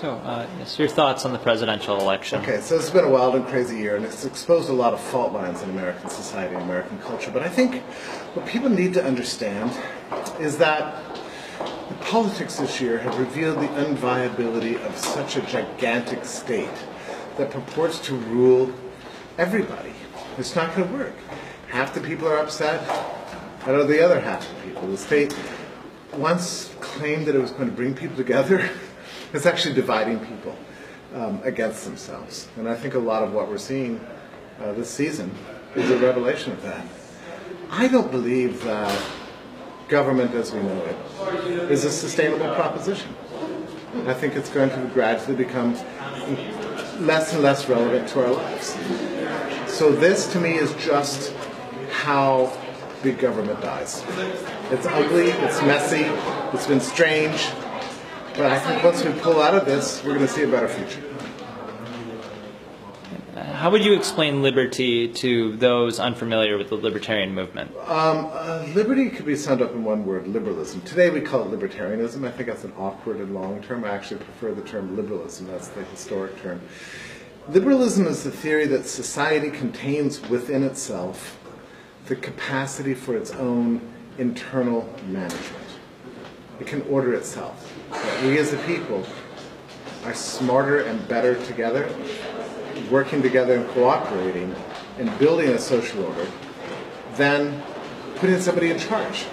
Yes, your thoughts on the presidential election? Okay, so it's been a wild and crazy year, and it's exposed a lot of fault lines in American society and American culture. But I think what people need to understand is that the politics this year have revealed the unviability of such a gigantic state that purports to rule everybody. It's not going to work. Half the people are upset, out of the other half of the people. The state once claimed that it was going to bring people together. It's actually dividing people against themselves. And I think a lot of what we're seeing this season is a revelation of that. I don't believe that government as we know it is a sustainable proposition. I think it's going to gradually become less and less relevant to our lives. So this to me is just how big government dies. It's ugly, it's messy, it's been strange, but I think once we pull out of this, we're going to see a better future. How would you explain liberty to those unfamiliar with the libertarian movement? Liberty could be summed up in one word: liberalism. Today we call it libertarianism. I think that's an awkward and long term. I actually prefer the term liberalism. That's the historic term. Liberalism is the theory that society contains within itself the capacity for its own internal management. It can order itself. That we as a people are smarter and better together, working together and cooperating and building a social order than putting somebody in charge,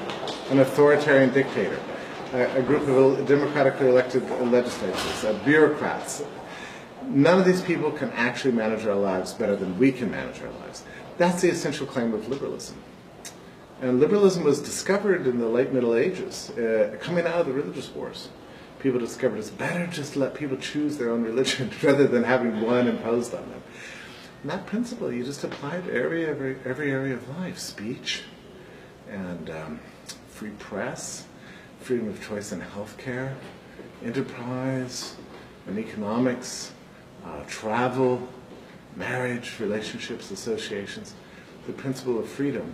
an authoritarian dictator, a group of democratically elected legislators, bureaucrats. None of these people can actually manage our lives better than we can manage our lives. That's the essential claim of liberalism. And liberalism was discovered in the late Middle Ages, coming out of the religious wars. People discovered it's better just to let people choose their own religion rather than having one imposed on them. And that principle you just apply to every area of life: speech, and free press, freedom of choice in healthcare, enterprise, and economics, travel, marriage, relationships, associations. The principle of freedom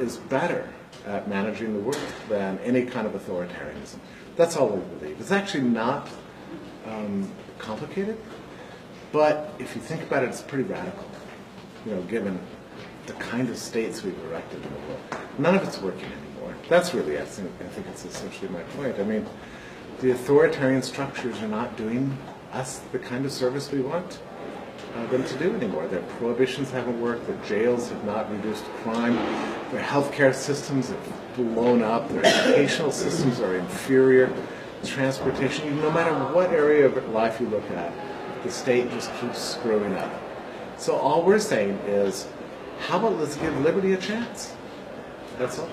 is better at managing the world than any kind of authoritarianism. That's all we believe. It's actually not complicated, but if you think about it, it's pretty radical, given the kind of states we've erected in the world. None of it's working anymore. That's really, I think it's essentially my point. I mean, the authoritarian structures are not doing us the kind of service we want them to do anymore. Their prohibitions haven't worked, their jails have not reduced crime, their healthcare systems have blown up, their educational systems are inferior, transportation, no matter what area of life you look at, the state just keeps screwing up. So all we're saying is, how about let's give liberty a chance? That's all.